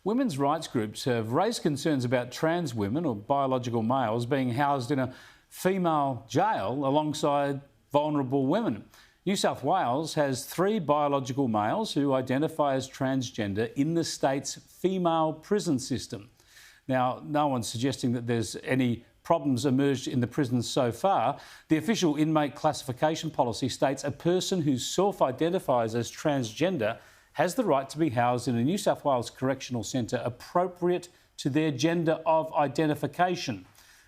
Women's rights groups have raised concerns about trans women or biological males being housed in a female jail alongside vulnerable women. New South Wales has 3 biological males who identify as transgender in the state's female prison system. Now, no one's suggesting that there's any problems emerged in the prisons so far. The official inmate classification policy states a person who self-identifies as transgender has the right to be housed in a New South Wales correctional centre appropriate to their gender of identification.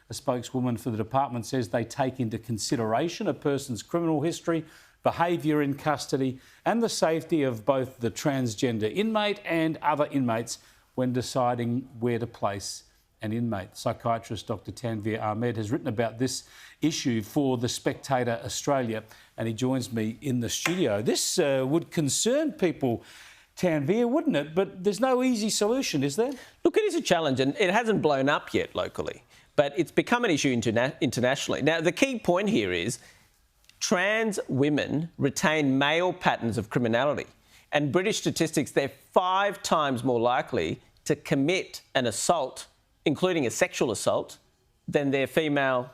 A spokeswoman for the department says they take into consideration a person's criminal history, behaviour in custody and the safety of both the transgender inmate and other inmates when deciding where to place an inmate. Psychiatrist Dr Tanveer Ahmed has written about this issue for The Spectator Australia and he joins me in the studio. This would concern people, Tanveer, wouldn't it? But there's no easy solution, is there? Look, it is a challenge and it hasn't blown up yet locally, but it's become an issue internationally. Now, the key point here is trans women retain male patterns of criminality. And British statistics, they're 5 times more likely to commit an assault, including a sexual assault, than their female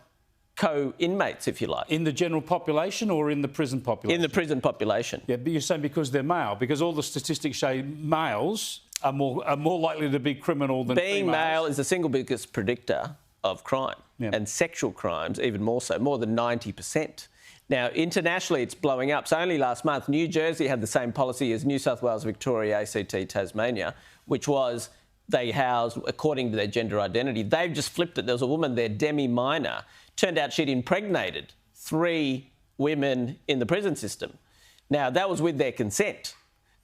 co-inmates, if you like. In the general population or in the prison population? In the prison population. Yeah, but you're saying because they're male, because all the statistics show males are more likely to be criminal than Being females. male is the single biggest predictor of crime, and sexual crimes even more so, more than 90%. Now, internationally, it's blowing up. So only last month, New Jersey had the same policy as New South Wales, Victoria, ACT, Tasmania, which was they housed according to their gender identity. They've just flipped it. There was a woman there, Demi Minor. Turned out she'd impregnated 3 women in the prison system. Now, that was with their consent,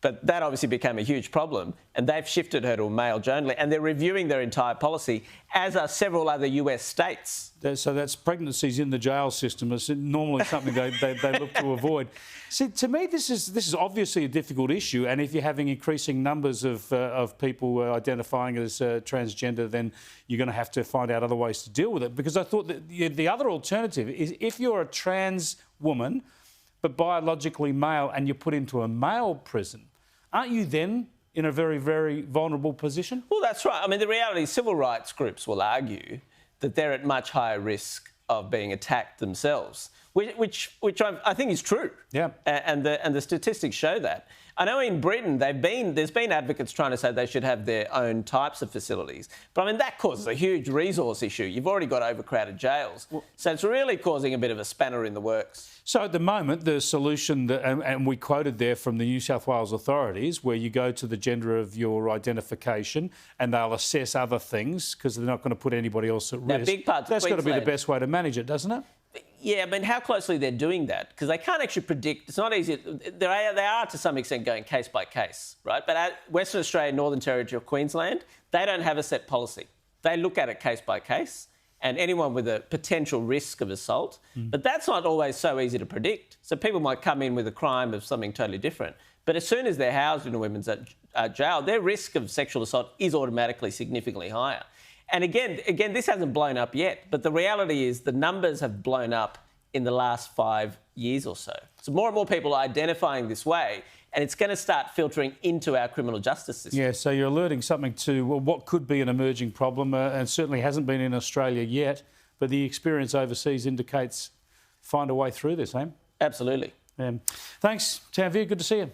but that obviously became a huge problem, and they've shifted her to a male only, and they're reviewing their entire policy, as are several other US states. So that's pregnancies in the jail system. It's normally something they look to avoid. See, to me, this is obviously a difficult issue, and if you're having increasing numbers of people identifying as transgender, then you're going to have to find out other ways to deal with it. Because I thought that the other alternative is if you're a trans woman but biologically male and you're put into a male prison, aren't you then in a very, very vulnerable position? Well, that's right. I mean, the reality is civil rights groups will argue that they're at much higher risk of being attacked themselves, which I think is true. Yeah. And the statistics show that. I know in Britain there's been advocates trying to say they should have their own types of facilities, but I mean that causes a huge resource issue. You've already got overcrowded jails, so it's really causing a bit of a spanner in the works. So at the moment, the solution, and we quoted there from the New South Wales authorities, where you go to the gender of your identification and they'll assess other things because they're not going to put anybody else at risk. Big parts of That's got to be the best way to manage it, doesn't it? Yeah, but how closely they're doing that, because they can't actually predict. It's not easy. They are to some extent going case by case, right? But at Western Australia, Northern Territory or Queensland, they don't have a set policy. They look at it case by case and anyone with a potential risk of assault. But that's not always so easy to predict. So people might come in with a crime of something totally different. But as soon as they're housed in a women's jail, their risk of sexual assault is automatically significantly higher. And again, this hasn't blown up yet, but the reality is the numbers have blown up in the last 5 years or so. So more and more people are identifying this way, and it's going to start filtering into our criminal justice system. Yeah, so you're alerting something to what could be an emerging problem, and certainly hasn't been in Australia yet, but the experience overseas indicates find a way through this, eh? Absolutely. Thanks, Tanveer. Good to see you.